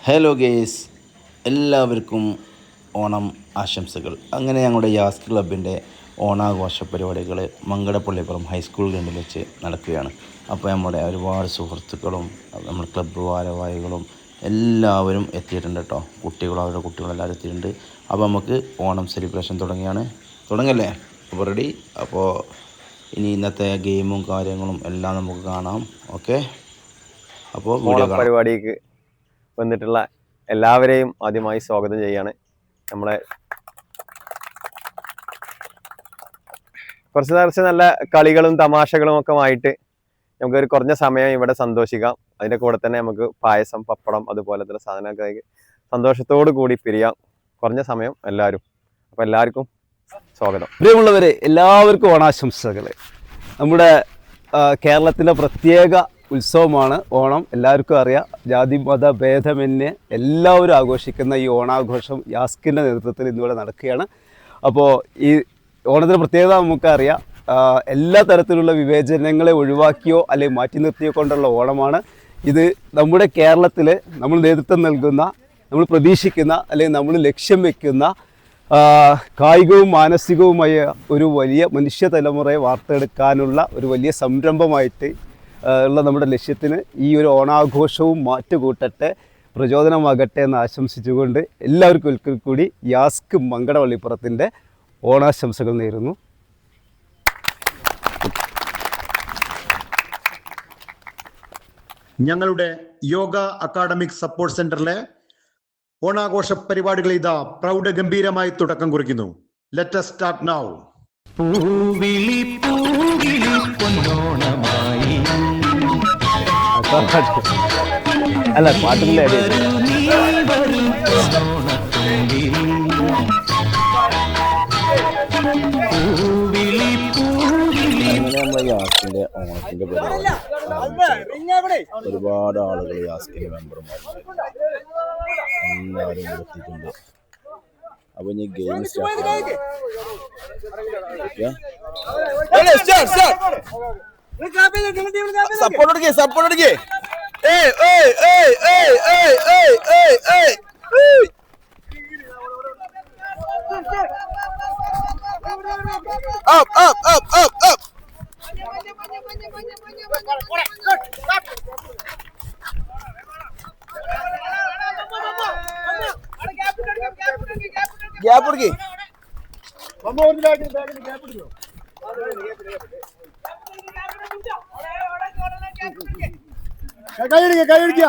Hello guys, എല്ലാവർക്കും ഓണം ആശംസകൾ. അങ്ങനെ ഞങ്ങളുടെ യാസ് ക്ലബിൻ്റെ ഓണാഘോഷ പരിപാടികൾ മങ്കടപ്പള്ളിപ്പുറം ഹൈസ്കൂൾ ഗ്രൗണ്ടിൽ വെച്ച് നടക്കുകയാണ്. അപ്പോൾ നമ്മുടെ ഒരുപാട് സുഹൃത്തുക്കളും നമ്മുടെ ക്ലബ്ബ് ഭാരവാഹികളും എല്ലാവരും എത്തിയിട്ടുണ്ട് കേട്ടോ. അവരുടെ കുട്ടികളെല്ലാവരും എത്തിയിട്ടുണ്ട്. അപ്പോൾ നമുക്ക് ഓണം സെലിബ്രേഷൻ തുടങ്ങല്ലേ? അപ്പോൾ റെഡി? അപ്പോൾ ഇനി ഇന്നത്തെ ഗെയിമും കാര്യങ്ങളും എല്ലാം നമുക്ക് കാണാം. ഓക്കെ, അപ്പോൾ വീഡിയോ പരിപാടിക്ക് വന്നിട്ടുള്ള എല്ലാവരെയും ആദ്യമായി സ്വാഗതം ചെയ്യാണ്. നമ്മളെ കുറച്ച് നല്ല കളികളും തമാശകളും ഒക്കെ ആയിട്ട് നമുക്കൊരു കുറഞ്ഞ സമയം ഇവിടെ സന്തോഷിക്കാം. അതിൻ്റെ കൂടെ തന്നെ നമുക്ക് പായസം, പപ്പടം അതുപോലത്തെ സാധനമൊക്കെ സന്തോഷത്തോടു കൂടി പിരിയാം. കുറഞ്ഞ സമയം എല്ലാവരും. അപ്പോൾ എല്ലാവർക്കും സ്വാഗതം. പ്രിയമുള്ളവരെ, എല്ലാവർക്കും ഓണാശംസകൾ. നമ്മുടെ കേരളത്തിൻ്റെ പ്രത്യേക ഉത്സവമാണ് ഓണം. എല്ലാവർക്കും അറിയാം. ജാതി മത ഭേദമന്യേ എല്ലാവരും ആഘോഷിക്കുന്ന ഈ ഓണാഘോഷം യാസ്കിൻ്റെ നേതൃത്വത്തിൽ ഇന്നിവിടെ നടക്കുകയാണ്. അപ്പോൾ ഈ ഓണത്തിൻ്റെ പ്രത്യേകത നമുക്കറിയാം. എല്ലാ തരത്തിലുള്ള വിവേചനങ്ങളെ ഒഴിവാക്കിയോ അല്ലെങ്കിൽ മാറ്റി നിർത്തിയോ കൊണ്ടുള്ള ഓണമാണ് ഇത്. നമ്മുടെ കേരളത്തിൽ നമ്മൾ നേതൃത്വം നൽകുന്ന, നമ്മൾ പ്രതീക്ഷിക്കുന്ന അല്ലെങ്കിൽ നമ്മൾ ലക്ഷ്യം വയ്ക്കുന്ന കായികവും മാനസികവുമായ ഒരു വലിയ മനുഷ്യ തലമുറയെ വാർത്തെടുക്കാനുള്ള ഒരു വലിയ സംരംഭമായിട്ട് ഉള്ള നമ്മുടെ ലക്ഷ്യത്തിന് ഈ ഒരു ഓണാഘോഷവും മാറ്റുകൂട്ടട്ടെ, പ്രചോദനമാകട്ടെ എന്ന് ആശംസിച്ചുകൊണ്ട് എല്ലാവർക്കും ഒരിക്കൽ കൂടി യാസ്ക് മങ്കടപ്പള്ളിപ്പുറത്തിൻ്റെ ഓണാശംസകൾ നേരുന്നു. ഞങ്ങളുടെ യോഗ അക്കാഡമിക് സപ്പോർട്ട് സെന്ററിലെ ഓണാഘോഷ പരിപാടികൾ ഇതാ പ്രൗഢഗംഭീരമായി തുടക്കം കുറിക്കുന്നു. Let us start now. പൂവിളി പൂവിളി പൊന്നോണമായി അല്ല, പാട്ടിൻ്റെ യാസ്കിൻ്റെ ഓണത്തിൻ്റെ പരിപാടി ഒരുപാട് ആളുകൾ യാസ്കിൻ്റെ മെമ്പർമാരുണ്ട്, എല്ലാവരും എത്തിയിട്ടുണ്ട്. അപ്പോൾ ഇനി ഗെയിം സ്റ്റാർട്ട് ഗ്യാപ്പ് കൊടുക്കേ. കൈയടിക്കുക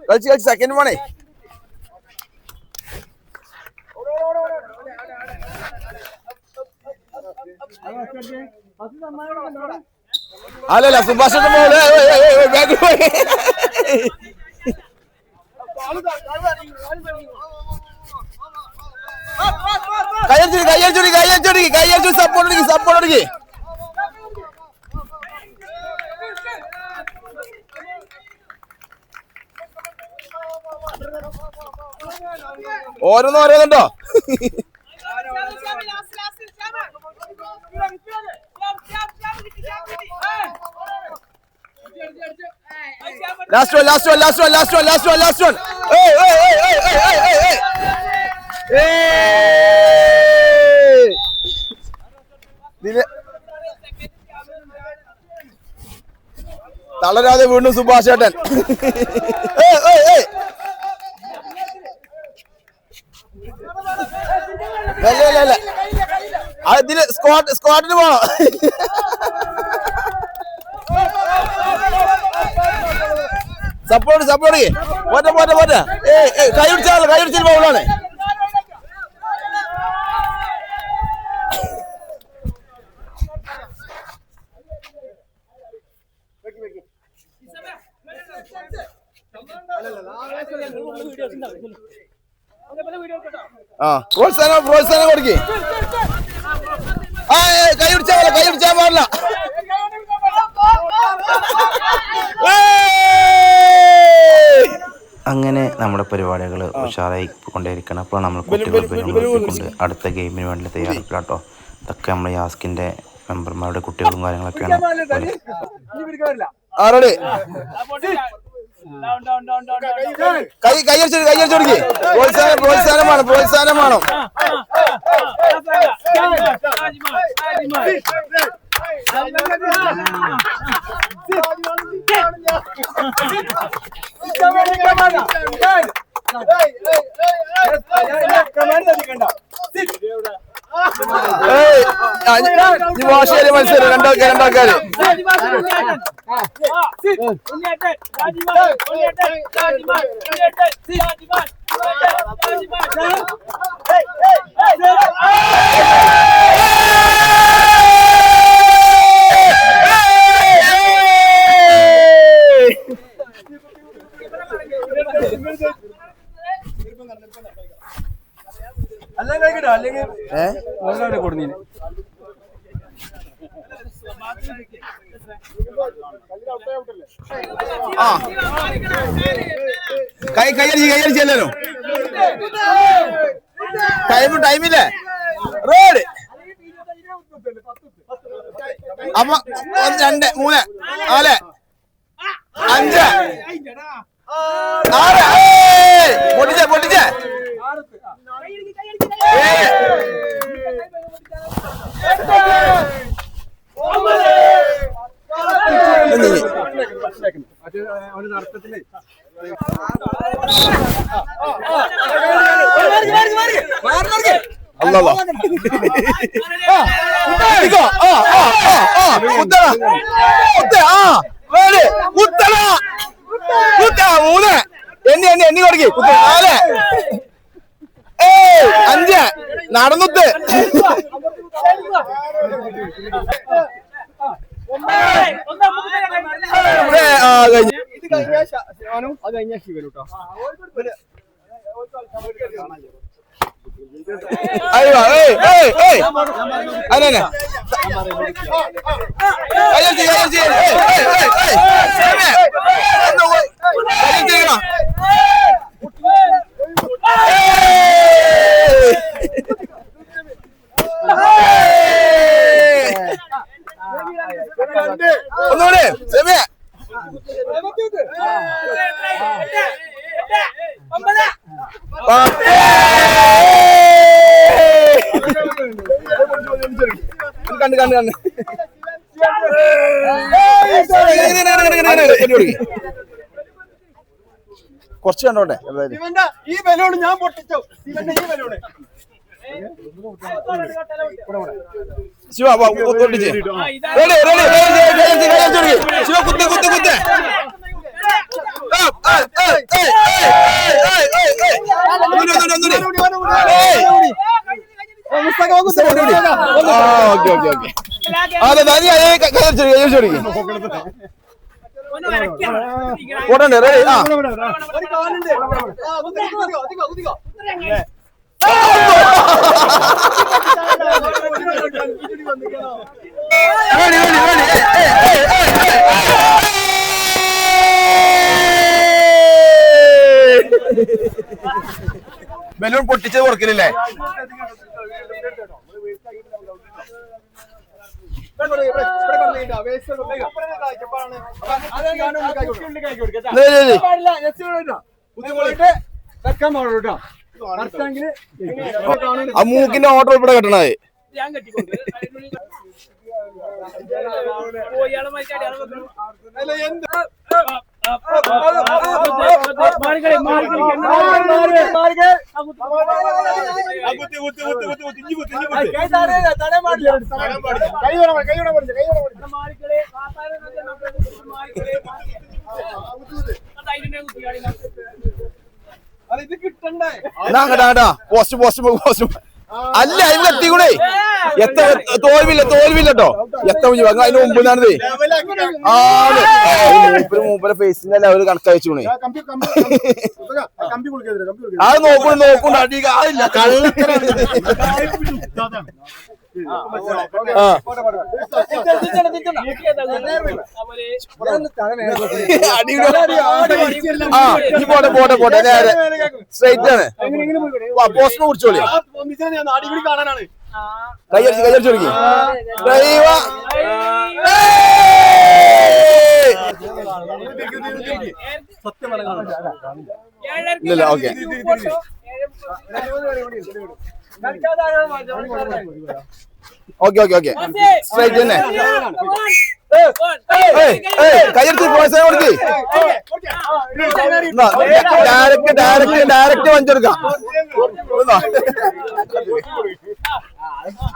കളിച്ച് സെക്കൻഡ് പോണേ. അല്ലല്ല, സുഭാഷ് കയ്യടിച്ചു സപ്പോർട്ട്. ഓരോന്നുണ്ടോ? Last one. തളരാതെ വീണ്ടും സുഭാഷ് ചേട്ടൻ. അല്ല, അതില് സ്ക്വാഡിന് പോണോ? സപ്പോർട്ട് പോട്ടെ. കൈ പിടിച്ചാൽ ബൗളാണ്. പ്രോത്സാഹനം കൊടുക്കേ. കൈ പിടിച്ചാൽ പാടില്ല. അങ്ങനെ നമ്മുടെ പരിപാടികൾ ഉഷാറായി കൊണ്ടേയിരിക്കണം. അപ്പോൾ നമ്മൾ കുട്ടികളെ അടുത്ത ഗെയിമിന് വേണ്ടി തയ്യാറെടുക്കുക കേട്ടോ. ഇതൊക്കെ നമ്മുടെ യാസ്കിൻ്റെ മെമ്പർമാരുടെ കുട്ടികളും കാര്യങ്ങളൊക്കെയാണ്. പ്രോത്സാഹനം വേണം. മോശം മത്സരം രണ്ടാൾക്കാര് കൈയടിച്ചല്ലോ. ടൈമില്ലേ റോഡ് അപ്പൊ 1 2 3 4 5 6 പൊട്ടിച്ചേ എണ്ണി കൊടുക്കി 4 5 നടന്നുത്ത് ഒന്നുകൂടെ സെമിയ കണ്ട് കുറച്ച് കണ്ടോട്ടെ. ഈ ബലൂൺ ഞാൻ പൊട്ടിച്ചു. ശിവ പൊട്ടിച്ച് ശിവ കുത്ത് ഓടണ്ടേ റെഡി ബലൂൺ പൊട്ടിച്ചത് കൊടുക്കലില്ലേ? ആ മൂക്കിന്റെ ഓർഡർ ഇവിടെ കെട്ടണത്. പോസ്റ്റ് അല്ല ഇവ എത്തിക്കൂടെ. എത്ര തോൽവില്ലട്ടോ. എത്ര അതിന് മുമ്പിലാണത്. മൂപ്പര് ഫേസിന്റെ ലെവല് കണക്കയച്ചൂണേ. അത് നോക്കണ്ട അടിയില്ല. പോട്ടെ പോട്ടെ നേരെ സ്ട്രൈറ്റ് ആണ് പോസ്റ്റ് കുടിച്ചോളി കാണാനാണ് കയ്യടിച്ച് തുടങ്ങി ഇല്ല okay okay okay okay straight തന്നെ കയ്യടിച്ച് പോയസേ കൊടുക്ക് ഡയറക്റ്റ് ഡയറക്റ്റ് ഡയറക്റ്റ് വഞ്ചെടുക്കാം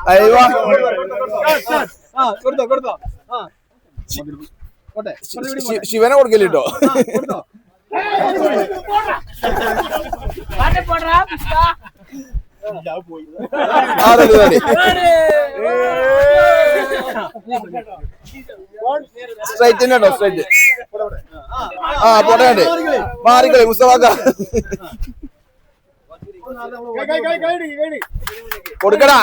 അയ്യോ ശിവനെ കൊടുക്കില്ല കേട്ടോ സ്ട്രൈറ്റ് തന്നെ കേട്ടോ സ്ട്രൈറ്റ് പോട്ടെ മാറിക്കളി മുസ്തഫാക്ക കൊടുക്കടാ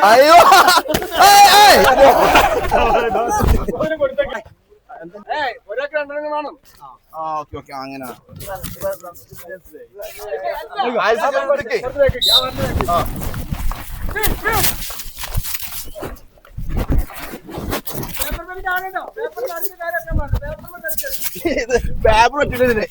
അയ്യോ ഓക്കെ ഓക്കെ അങ്ങനെ പേപ്പർ പറ്റില്ല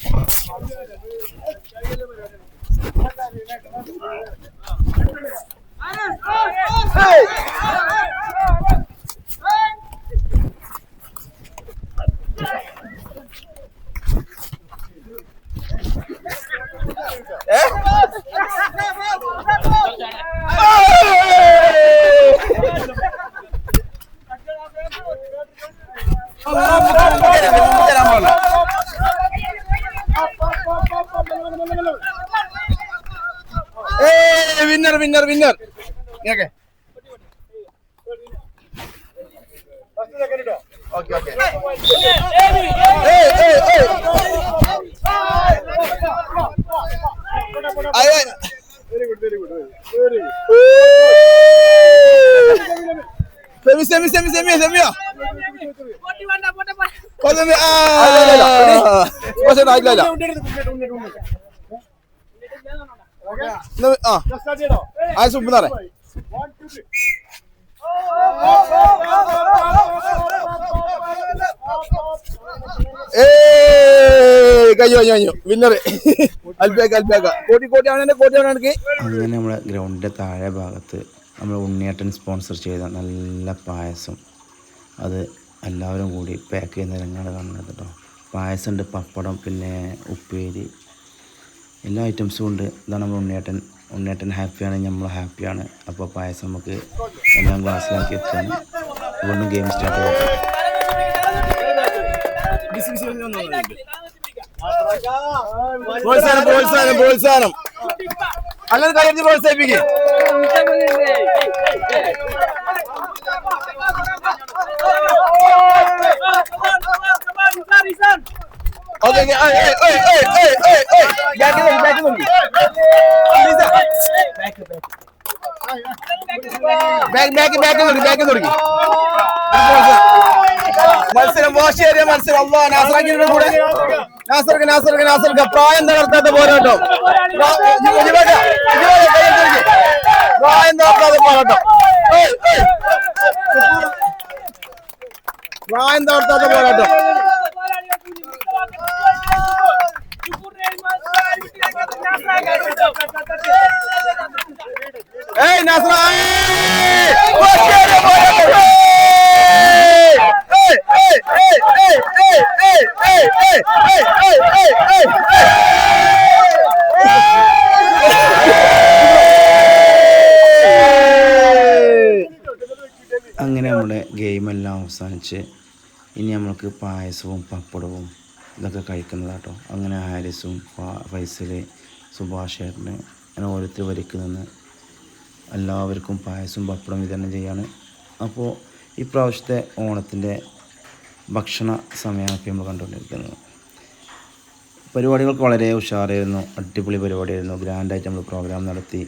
winner winner winner okay okay okay semi semi semi സെമിയോ ആ സുബ്ബാറെ കഴിഞ്ഞു വിന്നറ് അങ്ങനെ നമ്മളെ ഗ്രൗണ്ടിൻ്റെ താഴെ ഭാഗത്ത് നമ്മൾ ഉണ്ണിയേട്ടൻ സ്പോൺസർ ചെയ്ത നല്ല പായസം അത് എല്ലാവരും കൂടി പാക്ക് ചെയ്യുന്ന രംഗമാണ് കാണുന്നത് കേട്ടോ. പായസമുണ്ട്, പപ്പടം, പിന്നെ ഉപ്പേരി, എല്ലാ ഐറ്റംസും ഉണ്ട്. ഇതാണ് നമ്മൾ ഉണ്ണിയേട്ടൻ ഹാപ്പിയാണ്, നമ്മൾ ഹാപ്പിയാണ്. അപ്പോൾ പായസം നമുക്ക് എല്ലാം ഗ്ലാസ്സിലാക്കി വെച്ചാണ് വീണ്ടും ഗെയിം സ്റ്റാർട്ട് ചെയ്യാം. പ്രോത്സാഹനം അങ്ങനെ കഴിഞ്ഞ് പ്രോത്സാഹിപ്പിക്കും. മത്സരം മോശേറിയ മത്സരം. നാസറിന്റെ കൂടെ നാസർക്ക് പ്രായം തകർത്താത്ത പോരാട്ടം. പ്രായം തകർത്താത്ത പോരാട്ടം. പ്രായം തകർത്താത്ത പോരാട്ടം. നാസർ അങ്ങനെ നമ്മുടെ ഗെയിമെല്ലാം അവസാനിച്ച് ഇനി നമ്മൾക്ക് പായസവും പപ്പടവും ഇതൊക്കെ കഴിക്കുന്നതാട്ടോ. അങ്ങനെ ഹാരിസും ഫൈസൽ, സുഭാഷ് ചേട്ടന് അങ്ങനെ ഓരോരുത്തർ വരിക്ക് നിന്ന് എല്ലാവർക്കും പായസവും പപ്പടം വിതരണം ചെയ്യാണ്. അപ്പോൾ ഈ പ്രാവശ്യത്തെ ഓണത്തിൻ്റെ ഭക്ഷണ സമയമാണ് ഇപ്പോൾ നമ്മൾ കണ്ടുകൊണ്ടിരിക്കുന്നത്. പരിപാടികൾക്ക് വളരെ ഉഷാറായിരുന്നു, അടിപൊളി പരിപാടിയായിരുന്നു. ഗ്രാൻഡായിട്ട് നമ്മൾ പ്രോഗ്രാം നടത്തി.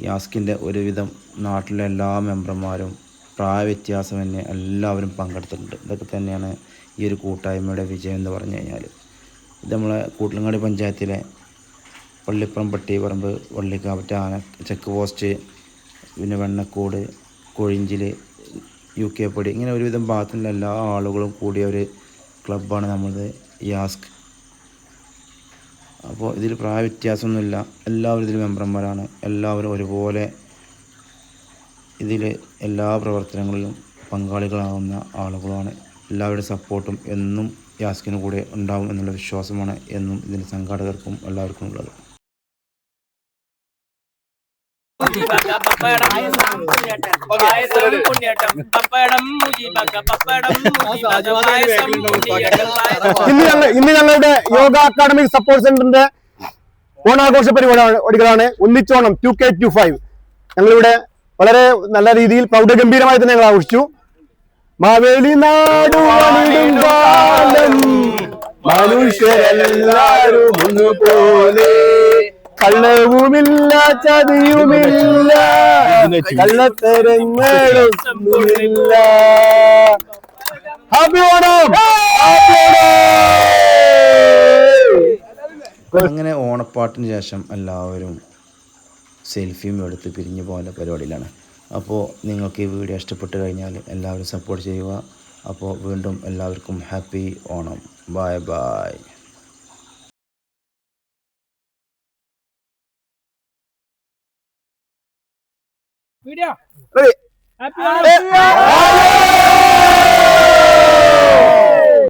യാസ്കിൻ്റെ ഒരുവിധം നാട്ടിലെ എല്ലാ മെമ്പർമാരും പ്രായവ്യത്യാസമന്യേ എല്ലാവരും പങ്കെടുത്തിട്ടുണ്ട്. ഇതൊക്കെ തന്നെയാണ് ഈ ഒരു കൂട്ടായ്മയുടെ വിജയം എന്ന് പറഞ്ഞു കഴിഞ്ഞാൽ. ഇത് നമ്മളെ കൂട്ടിലങ്ങാടി പഞ്ചായത്തിലെ പള്ളിപ്പുറം പട്ടിപറമ്പ് വള്ളിക്കാവറ്റ് ആന ചെക്ക് പോസ്റ്റ്, പിന്നെ വെണ്ണക്കോട്, കൊഴിഞ്ചിൽ, UK പടി, ഇങ്ങനെ ഒരുവിധം ഭാഗത്തുള്ള എല്ലാ ആളുകളും കൂടിയ ഒരു ക്ലബ്ബാണ് നമ്മളത് യാസ്ക്. അപ്പോൾ ഇതിൽ പ്രായ വ്യത്യാസമൊന്നുമില്ല, എല്ലാവരും ഇതിൽ മെമ്പർമാരാണ്. എല്ലാവരും ഒരുപോലെ ഇതിൽ എല്ലാ പ്രവർത്തനങ്ങളിലും പങ്കാളികളാവുന്ന ആളുകളാണ്. എല്ലാവരുടെ സപ്പോർട്ടും എന്നും യാസ്കിന് കൂടെ ഉണ്ടാവും എന്നുള്ള വിശ്വാസമാണ് എന്നും ഇതിൻ്റെ സംഘാടകർക്കും എല്ലാവർക്കും ഉള്ളത്. ഇന്ന് ഞങ്ങളുടെ യോഗ അക്കാഡമിക് സപ്പോർട്ട് സെന്ററിന്റെ ഓണാഘോഷ പരിപാടികളാണ് ഒന്നിച്ചോണം 2K25. ഞങ്ങളിവിടെ വളരെ നല്ല രീതിയിൽ പ്രൗഢഗംഭീരമായി തന്നെ ഞങ്ങൾ ആഘോഷിച്ചു. മാവേലി നാടുവാണിടും കാലം മനുഷ്യരെല്ലാരും ഒന്നുപോലെ, കള്ളവുമില്ല ചതിയുമില്ല കള്ളത്തരങ്ങളൊന്നുമില്ല. ഹാപ്പി ഓണം. അങ്ങനെ ഓണപ്പാട്ടിന് ശേഷം എല്ലാവരും സെൽഫിയും എടുത്ത് പിരിഞ്ഞു പോകുന്ന പരിപാടിയിലാണ്. അപ്പോൾ നിങ്ങൾക്ക് ഈ വീഡിയോ ഇഷ്ടപ്പെട്ട് കഴിഞ്ഞാൽ എല്ലാവരും സപ്പോർട്ട് ചെയ്യുക. അപ്പോൾ വീണ്ടും എല്ലാവർക്കും happy Onam. Bye bye. Happy